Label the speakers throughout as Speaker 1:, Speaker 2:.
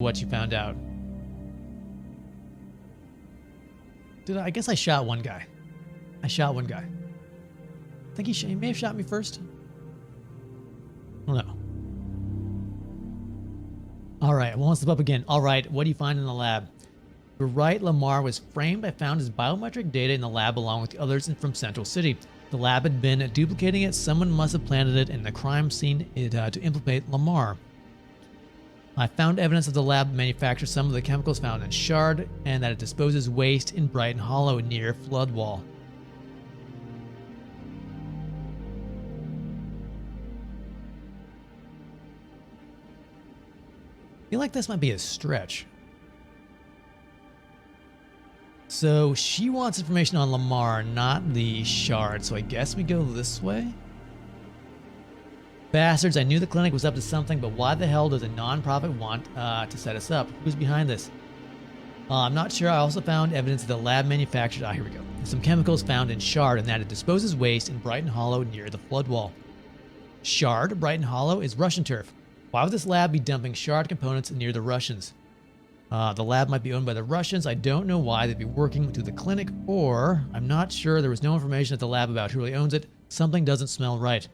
Speaker 1: what you found out. I guess I shot one guy. I think he may have shot me first. I don't know. Alright, well, let's slip up again. Alright, what do you find in the lab? You're right, Lamar was framed. I found his biometric data in the lab along with the others from Central City. The lab had been duplicating it. Someone must have planted it in the crime scene to implicate Lamar. I found evidence that the lab manufactures some of the chemicals found in Shard and that it disposes waste in Brighton Hollow near flood wall. I feel like this might be a stretch. So she wants information on Lamar, not the Shard, so I guess we go this way? Bastards, I knew the clinic was up to something, but why the hell does a non-profit want to set us up? Who's behind this? I'm not sure. I also found evidence that the lab manufactured, here we go, some chemicals found in Shard and that it disposes waste in Brighton Hollow near the flood wall. Shard, Brighton Hollow, is Russian turf. Why would this lab be dumping Shard components near the Russians? The lab might be owned by the Russians. I don't know why they'd be working to the clinic, or I'm not sure. There was no information at the lab about who really owns it. Something doesn't smell right.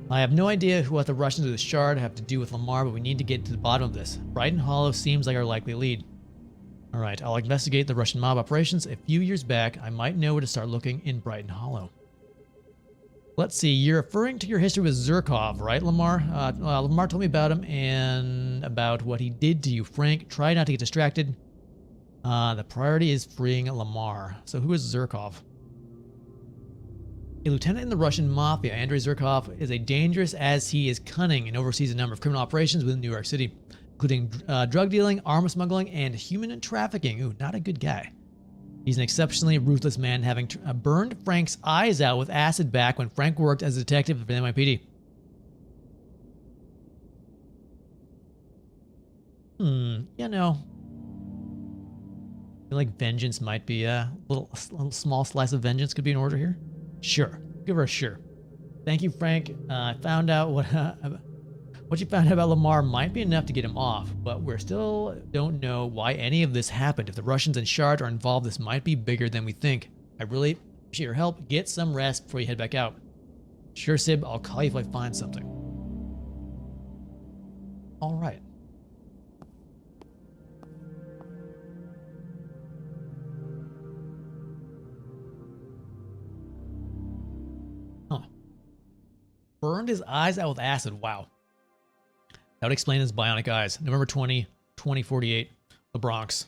Speaker 1: I have no idea what the Russians or the Shard have to do with Lamar, but we need to get to the bottom of this. Brighton Hollow seems like our likely lead. Alright, I'll investigate the Russian mob operations. A few years back, I might know where to start looking in Brighton Hollow. Let's see, you're referring to your history with Zurkov, right, Lamar? Lamar told me about him and about what he did to you. Frank, try not to get distracted. The priority is freeing Lamar. So who is Zurkov? A lieutenant in the Russian mafia, Andrei Zurkov is as dangerous as he is cunning and oversees a number of criminal operations within New York City, including drug dealing, arms smuggling, and human trafficking. Ooh, not a good guy. He's an exceptionally ruthless man, having burned Frank's eyes out with acid back when Frank worked as a detective for the NYPD. You know, I feel like vengeance might be a little small slice of vengeance could be in order here. Sure, give her a sure. Thank you, Frank. I found out what you found out about Lamar might be enough to get him off, but we still don't know why any of this happened. If the Russians and Shard are involved, this might be bigger than we think. I really appreciate your help. Get some rest before you head back out. Sure, Sib. I'll call you if I find something. All right. Huh. Burned his eyes out with acid. Wow. That would explain his bionic eyes. November 20, 2048, the Bronx.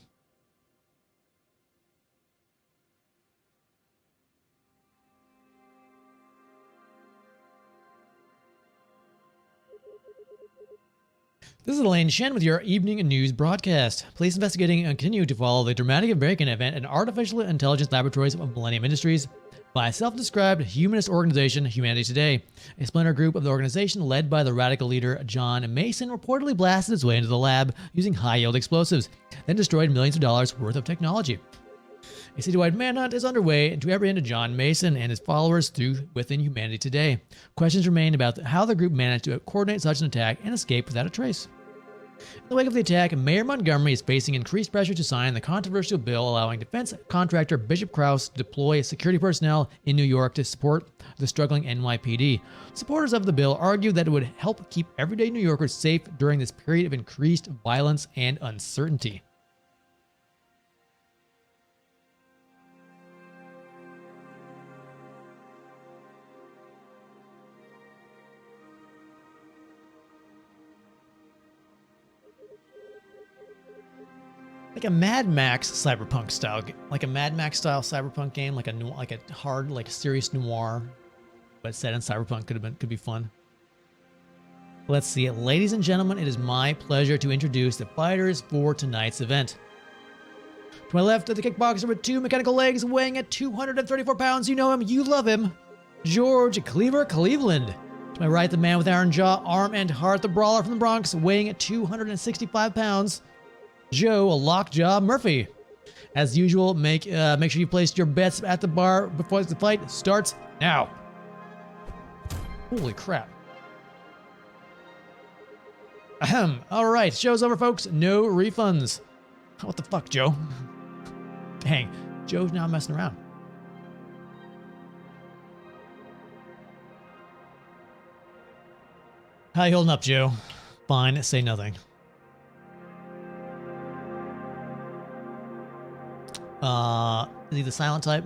Speaker 1: This is Elaine Shen with your evening news broadcast. Police investigating and continue to follow the dramatic American event in Artificial Intelligence Laboratories of Millennium Industries by a self-described humanist organization, Humanity Today. A splinter group of the organization led by the radical leader John Mason reportedly blasted its way into the lab using high-yield explosives, then destroyed millions of dollars worth of technology. A citywide manhunt is underway to apprehend John Mason and his followers within Humanity Today. Questions remain about how the group managed to coordinate such an attack and escape without a trace. In the wake of the attack, Mayor Montgomery is facing increased pressure to sign the controversial bill allowing defense contractor Bishop Krause to deploy security personnel in New York to support the struggling NYPD. Supporters of the bill argue that it would help keep everyday New Yorkers safe during this period of increased violence and uncertainty. Like a Mad Max cyberpunk style, like a Mad Max style cyberpunk game, like a hard, like serious noir, but set in cyberpunk could be fun. Let's see it, ladies and gentlemen. It is my pleasure to introduce the fighters for tonight's event. To my left, the kickboxer with 2 mechanical legs, weighing at 234 pounds. You know him, you love him, George Cleaver Cleveland. To my right, the man with iron jaw, arm, and heart, the brawler from the Bronx, weighing at 265 pounds. Joe Lockjaw Murphy. As usual, make sure you place your bets at the bar before the fight starts now. Holy crap. Ahem. All right, show's over, folks. No refunds. What the fuck, Joe? Dang, Joe's not messing around. How you holding up, Joe? Fine, say nothing. Is he the silent type?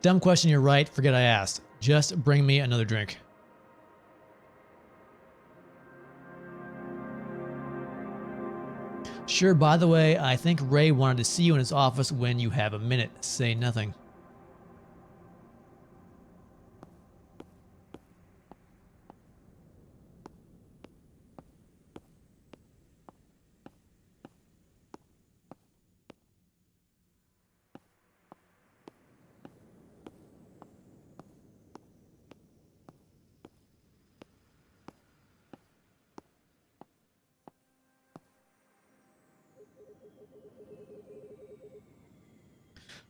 Speaker 1: Dumb question, you're right. Forget I asked. Just bring me another drink. Sure, by the way, I think Ray wanted to see you in his office when you have a minute. Say nothing.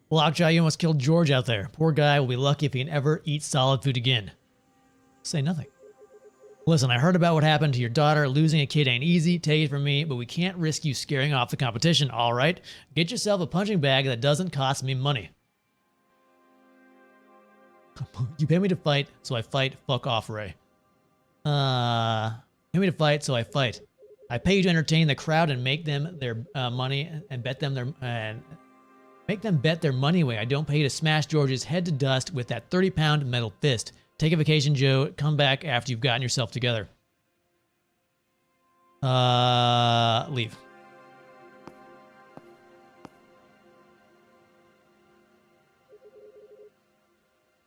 Speaker 1: Lockjaw, you almost killed George out there. Poor guy will be lucky if he can ever eat solid food again. Say nothing. Listen, I heard about what happened to your daughter. Losing a kid ain't easy, take it from me, but we can't risk you scaring off the competition, all right? Get yourself a punching bag that doesn't cost me money. You pay me to fight, so I fight. Fuck off, Ray. Pay me to fight, so I fight. I pay you to entertain the crowd and make them their money and bet them their make them bet their money away. I don't pay you to smash George's head to dust with that 30-pound metal fist. Take a vacation, Joe. Come back after you've gotten yourself together. Leave.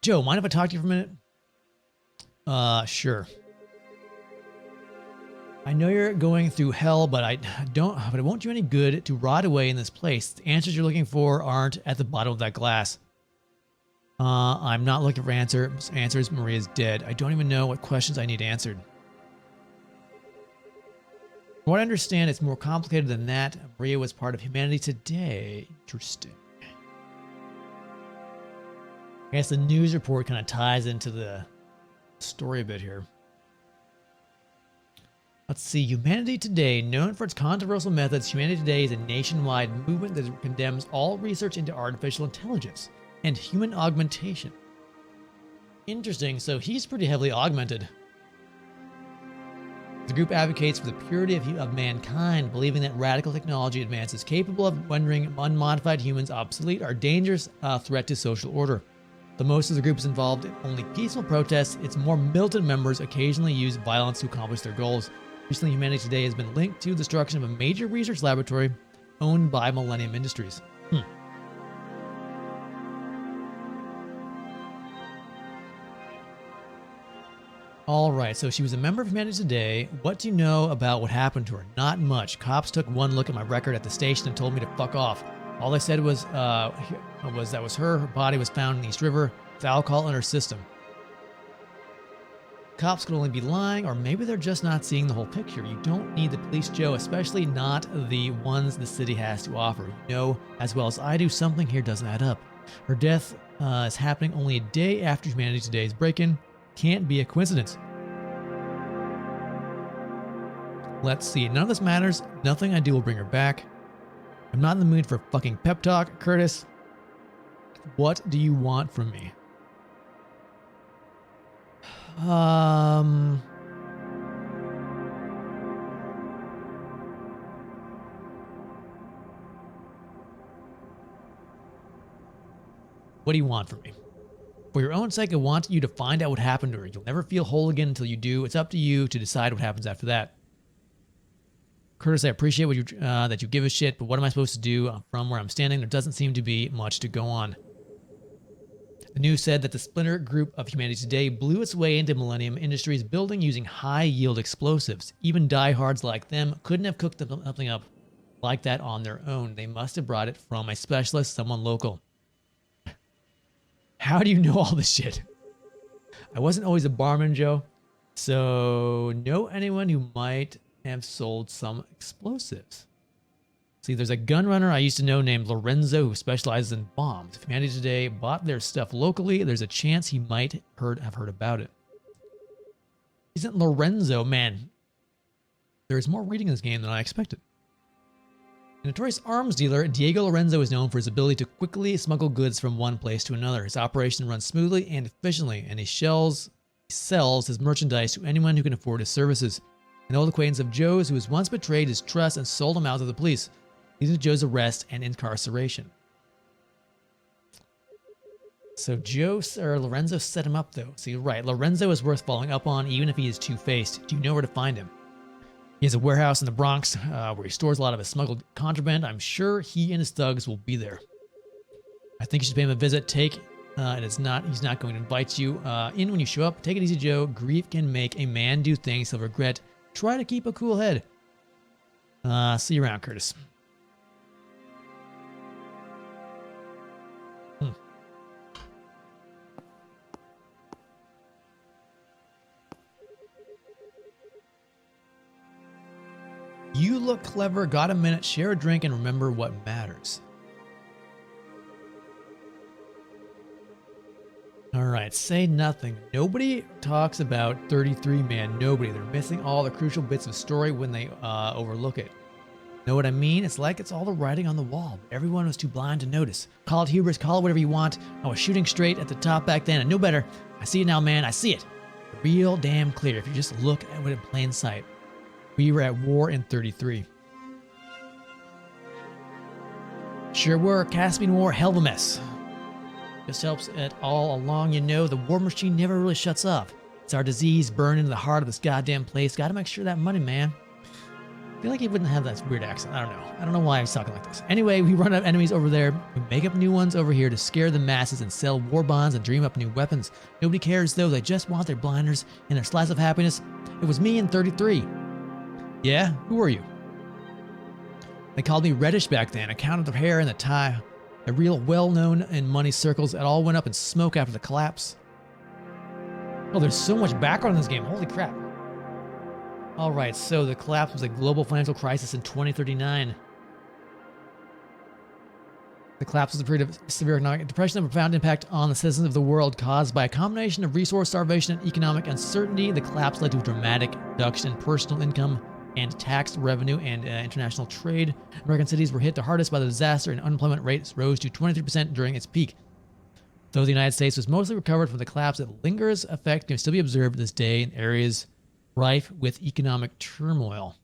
Speaker 1: Joe, mind if I talk to you for a minute? Sure. I know you're going through hell, but it won't do you any good to rot away in this place. The answers you're looking for aren't at the bottom of that glass. I'm not looking for answers. Maria's dead. I don't even know what questions I need answered. From what I understand, it's more complicated than that. Maria was part of humanity today. Interesting. I guess the news report kind of ties into the story a bit here. Let's see. Humanity Today, known for its controversial methods, Humanity Today is a nationwide movement that condemns all research into artificial intelligence and human augmentation. Interesting. So he's pretty heavily augmented. The group advocates for the purity of mankind, believing that radical technology advances capable of rendering unmodified humans obsolete are a dangerous threat to social order. Though most of the group is involved in only peaceful protests, its more militant members occasionally use violence to accomplish their goals. Recently, Humanity Today has been linked to the destruction of a major research laboratory owned by Millennium Industries. All right, so she was a member of Humanity Today. What do you know about what happened to her? Not much. Cops took one look at my record at the station and told me to fuck off. All they said was that was her. Her body was found in the East River with alcohol in her system. Cops could only be lying, or maybe they're just not seeing the whole picture. You don't need the police, Joe, especially not the ones the city has to offer. You know as well as I do, something here doesn't add up. Her death is happening only a day after Humanity Today's break-in. Can't be a coincidence. Let's see. None of this matters. Nothing I do will bring her back. I'm not in the mood for a fucking pep talk. Curtis, what do you want from me? What do you want from me? For your own sake, I want you to find out what happened to her. You'll never feel whole again until you do. It's up to you to decide what happens after that. Curtis, I appreciate what that you give a shit, but what am I supposed to do from where I'm standing? There doesn't seem to be much to go on. The news said that the splinter group of Humanity Today blew its way into Millennium Industries building using high-yield explosives. Even diehards like them couldn't have cooked something up like that on their own. They must have brought it from a specialist, someone local. How do you know all this shit? I wasn't always a barman, Joe. So, know anyone who might have sold some explosives? See, there's a gun runner I used to know named Lorenzo who specializes in bombs. If Humanity Today bought their stuff locally, there's a chance he might have heard about it. Isn't Lorenzo? Man, there's more reading in this game than I expected. A notorious arms dealer, Diego Lorenzo is known for his ability to quickly smuggle goods from one place to another. His operation runs smoothly and efficiently, and he sells his merchandise to anyone who can afford his services. An old acquaintance of Joe's who has once betrayed his trust and sold him out to the police, leading to Joe's arrest and incarceration. So Lorenzo set him up, though. So you're right, Lorenzo is worth following up on, even if he is two-faced. Do you know where to find him? He has a warehouse in the Bronx where he stores a lot of his smuggled contraband. I'm sure he and his thugs will be there. I think you should pay him a visit. He's not going to invite you in when you show up. Take it easy, Joe. Grief can make a man do things he'll regret. Try to keep a cool head. See you around, Curtis. You look clever, got a minute, share a drink, and remember what matters. Alright, say nothing. Nobody talks about 33, man. Nobody. They're missing all the crucial bits of story when they overlook it. Know what I mean? It's like it's all the writing on the wall. Everyone was too blind to notice. Call it hubris, call it whatever you want. I was shooting straight at the top back then. I know better. I see it now, man. I see it. Real damn clear if you just look at it in plain sight. We were at war in 33. Sure were. Caspian War, hell of a mess. Just helps it all along, you know. The war machine never really shuts off. It's our disease burned into the heart of this goddamn place. Gotta make sure that money, man. I feel like he wouldn't have that weird accent. I don't know. I don't know why he's talking like this. Anyway, we run up enemies over there. We make up new ones over here to scare the masses and sell war bonds and dream up new weapons. Nobody cares, though. They just want their blinders and their slice of happiness. It was me in 33. Yeah? Who were you? They called me Reddish back then. I counted the hair and the tie. A real well-known in money circles. It all went up in smoke after the collapse. Oh, there's so much background in this game. Holy crap. Alright, so the collapse was a global financial crisis in 2039. The collapse was a period of severe economic depression and profound impact on the citizens of the world caused by a combination of resource starvation and economic uncertainty. The collapse led to a dramatic reduction in personal income and tax revenue and international trade. American cities were hit the hardest by the disaster, and unemployment rates rose to 23% during its peak. Though the United States was mostly recovered from the collapse, it lingers effect can still be observed to this day in areas rife with economic turmoil.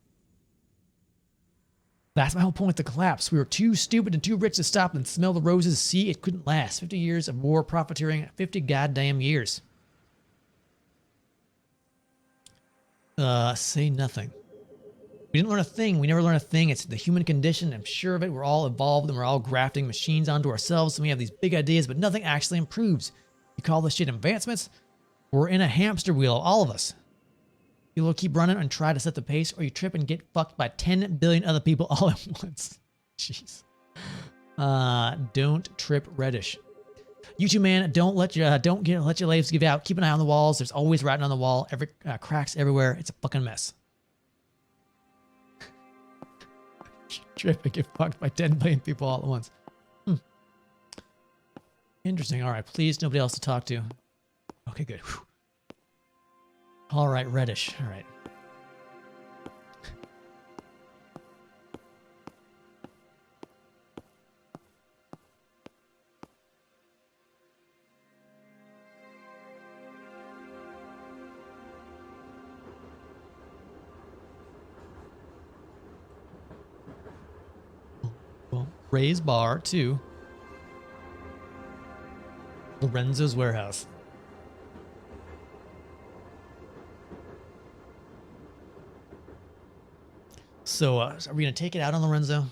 Speaker 1: That's my whole point with the collapse. We were too stupid and too rich to stop and smell the roses. See, it couldn't last. 50 years of war, profiteering, 50 goddamn years. Say nothing. We didn't learn a thing. We never learn a thing. It's the human condition. I'm sure of it. We're all evolved and we're all grafting machines onto ourselves. And we have these big ideas, but nothing actually improves. You call this shit advancements? We're in a hamster wheel, all of us. You will keep running and try to set the pace, or you trip and get fucked by 10 billion other people all at once. Jeez. Don't trip, Reddish. You two, man, don't let your lives give out. Keep an eye on the walls. There's always writing on the wall. Cracks everywhere. It's a fucking mess. Trip and get fucked by 10 billion people all at once. Interesting. All right, please, nobody else to talk to. Okay, good. Whew. All right, Reddish. All right. Well, Ray's bar to Lorenzo's warehouse. So, are we going to take it out on Lorenzo?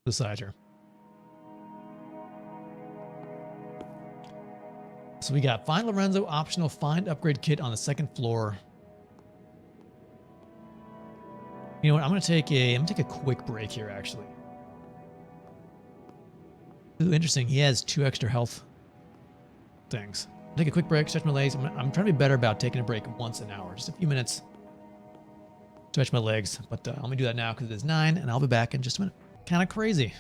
Speaker 1: Beside her. So we got find Lorenzo, optional find upgrade kit on the second floor. You know what? I'm going to take a quick break here, actually. Ooh, interesting. He has 2 extra health things. I'll take a quick break, stretch my legs. I'm trying to be better about taking a break once an hour, just a few minutes. Stretch my legs, but let me do that now because it is 9, and I'll be back in just a minute. Kind of crazy.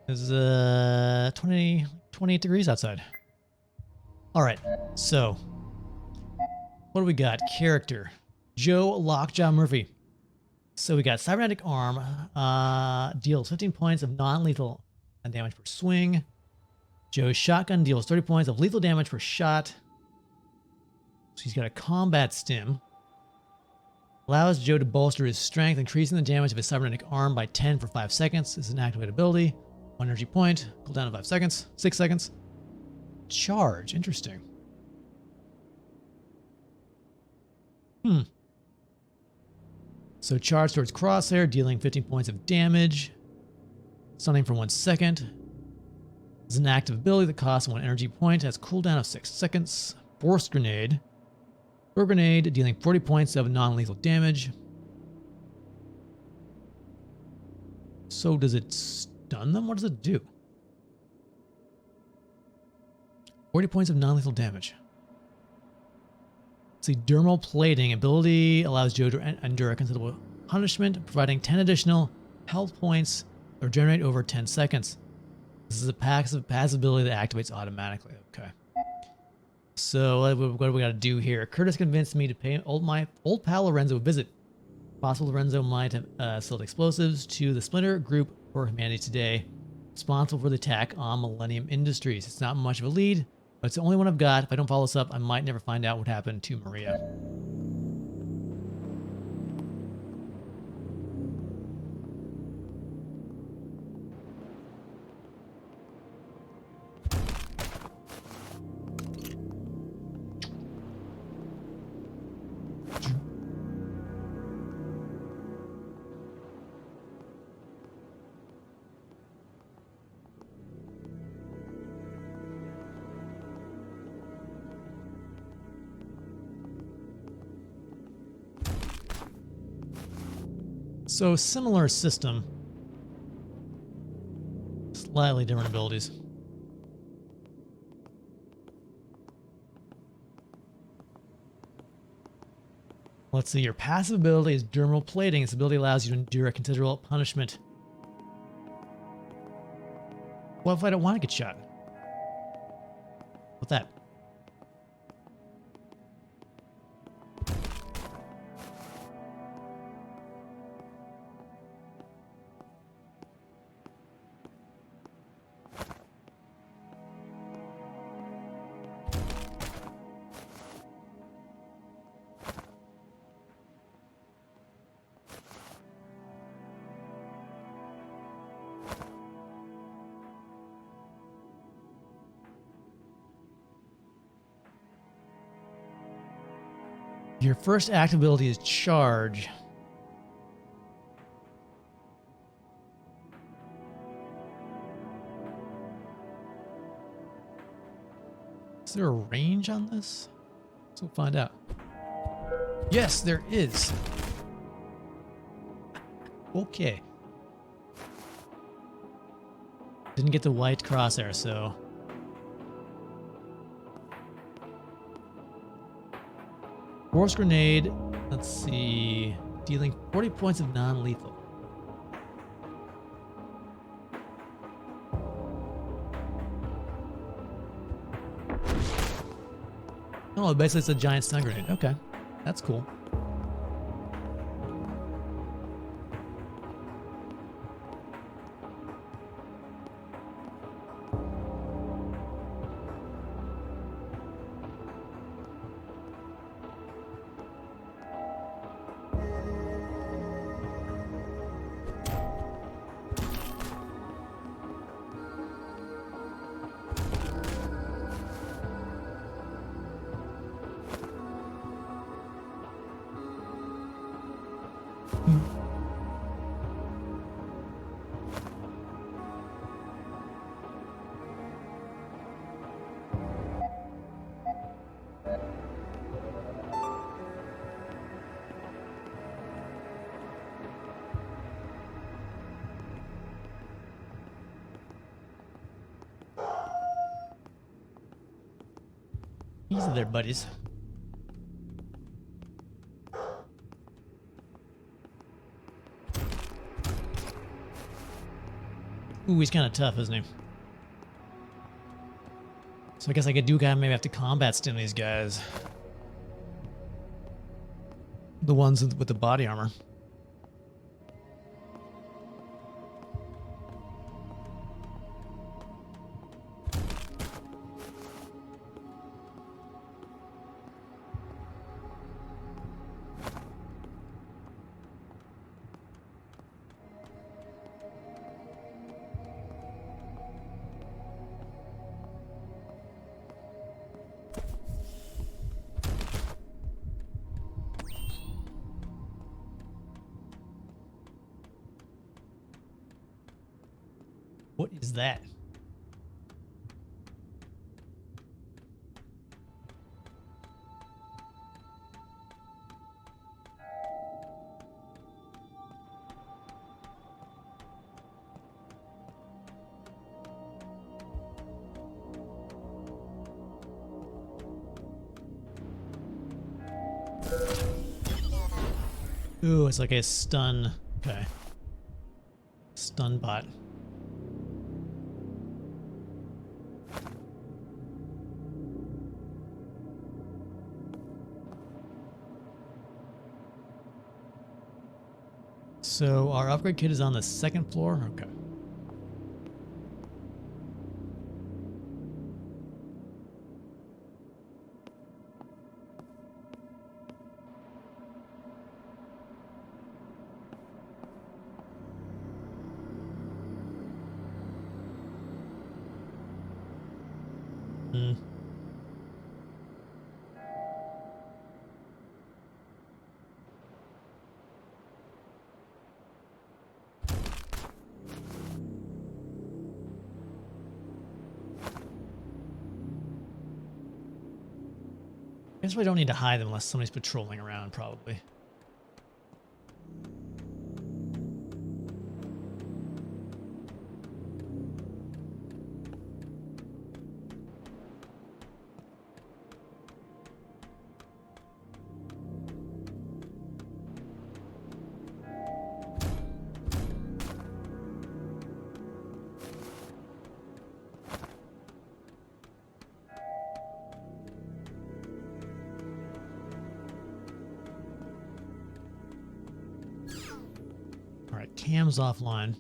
Speaker 1: It's 28 degrees outside. All right, so what do we got? Character. Joe Lockjaw Murphy. So we got Cybernetic Arm, deals 15 points of non-lethal damage per swing. Joe's Shotgun deals 30 points of lethal damage per shot. So he's got a combat stim. Allows Joe to bolster his strength, increasing the damage of his cybernetic arm by 10 for 5 seconds. This is an activated ability. 1 energy point. Cooldown of 5 seconds. 6 seconds. Charge. Interesting. So charge towards Crosshair, dealing 15 points of damage. Stunning for 1 second. This is an active ability that costs 1 energy point. Has cooldown of 6 seconds. Force Grenade. Throw Grenade, dealing 40 points of non-lethal damage. So does it stun them? What does it do? 40 points of non-lethal damage. Let's see, Dermal Plating ability allows Joe to endure a considerable punishment, providing 10 additional health points that regenerate over 10 seconds. This is a passive ability that activates automatically. Okay. So what do we got to do here? Curtis convinced me to pay my old pal Lorenzo a visit. Possible Lorenzo might have sold explosives to the Splinter Group for Humanity Today, responsible for the attack on Millennium Industries. It's not much of a lead, but it's the only one I've got. If I don't follow this up, I might never find out what happened to Maria. So similar system, slightly different abilities. Let's see, your passive ability is Dermal Plating. This ability allows you to endure a considerable punishment. What if I don't want to get shot? What's that? Your first active ability is Charge. Is there a range on this? Let's go find out. Yes, there is. Okay. Didn't get the white crosshair, so... Force Grenade, let's see, dealing 40 points of non-lethal. Oh, basically it's a giant stun grenade. Okay, that's cool. Easy there, buddies. Ooh, he's kind of tough, isn't he? So I guess I could do kind of maybe have to combat stim these guys. The ones with the body armor. What is that? Ooh, it's like a stun. Okay. Stun bot. So our upgrade kit is on the second floor? Okay. Hmm. I guess we don't need to hide them unless somebody's patrolling around, probably. All right, cam's offline.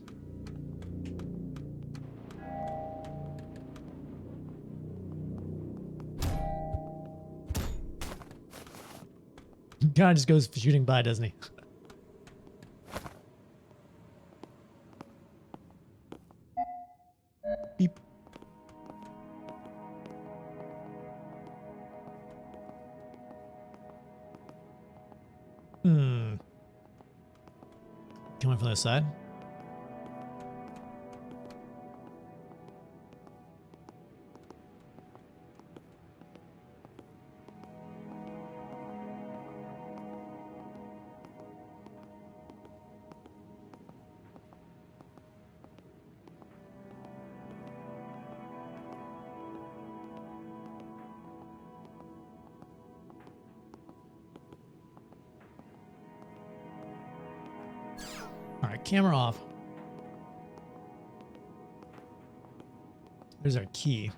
Speaker 1: Kind of just goes shooting by, doesn't he? Beep. Coming from the side. All right, camera off. There's our key.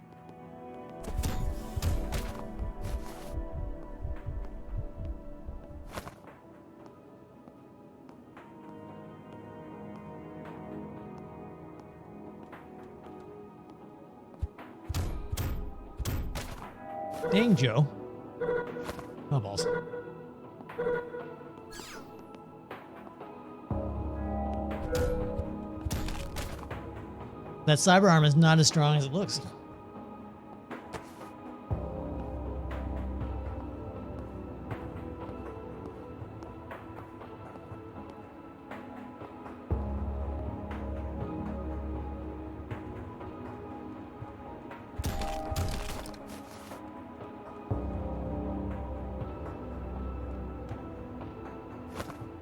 Speaker 1: Dang, Joe. Oh, balls. That cyber arm is not as strong as it looks.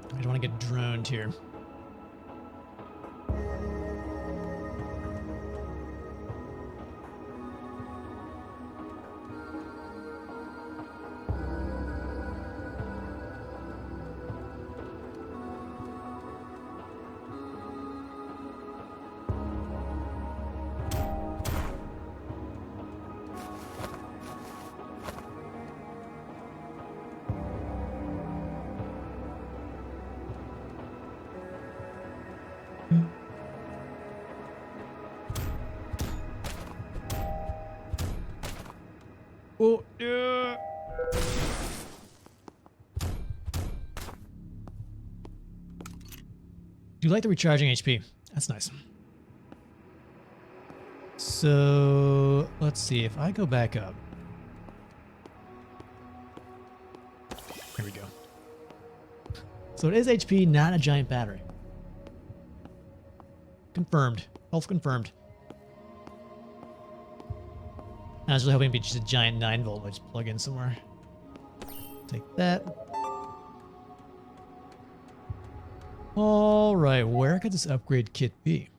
Speaker 1: I don't want to get droned here. Oh, yeah. Do you like the recharging HP? That's nice. So let's see if I go back up. Here we go. So it is HP, not a giant battery. Confirmed. Health confirmed. I was really hoping it'd be just a giant 9-volt I just plug in somewhere. Take that. Alright, where could this upgrade kit be?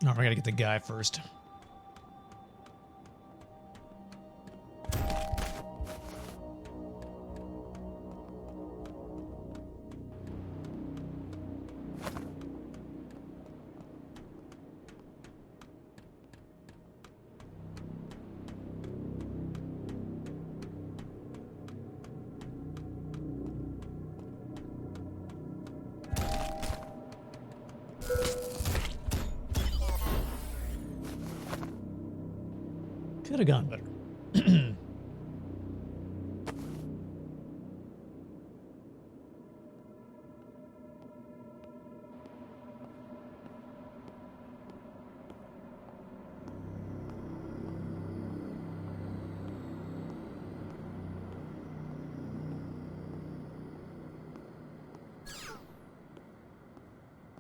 Speaker 1: Oh, I gotta get the guy first. Could have gone better.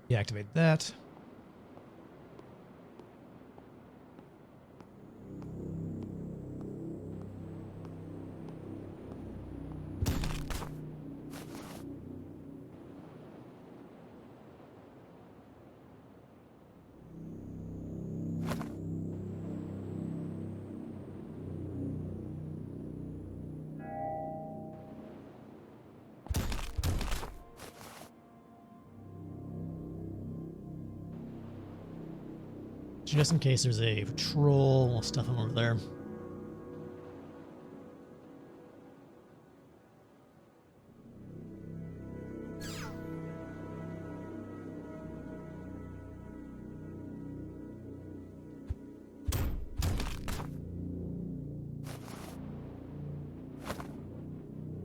Speaker 1: Deactivate that. Just in case there's a patrol, we'll stuff them over there.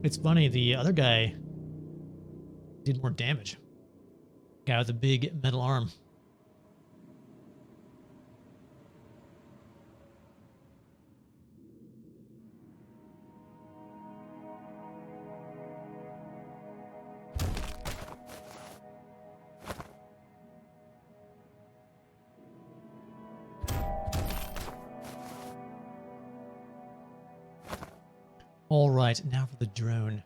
Speaker 1: It's funny, the other guy did more damage. Guy with the big metal arm. All right, now for the drone.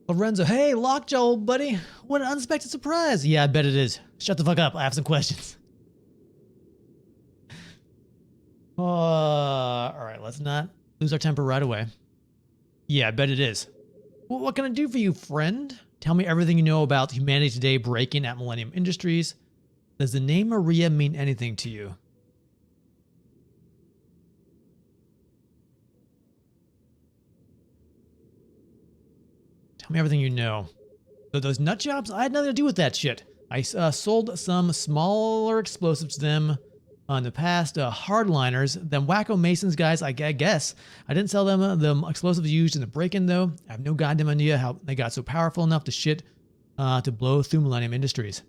Speaker 1: Lorenzo, hey, Lockjaw, old buddy. What an unexpected surprise. Yeah, I bet it is. Shut the fuck up. I have some questions. All right, let's not lose our temper right away. Yeah, I bet it is. Well, what can I do for you, friend? Tell me everything you know about Humanity Today break-in at Millennium Industries. Does the name Maria mean anything to you? Tell me everything you know. Those nut jobs? I had nothing to do with that shit. I sold some smaller explosives to them in the past. Hardliners, them wacko Masons guys, I guess. I didn't sell them the explosives used in the break-in, though. I have no goddamn idea how they got so powerful enough to blow through Millennium Industries.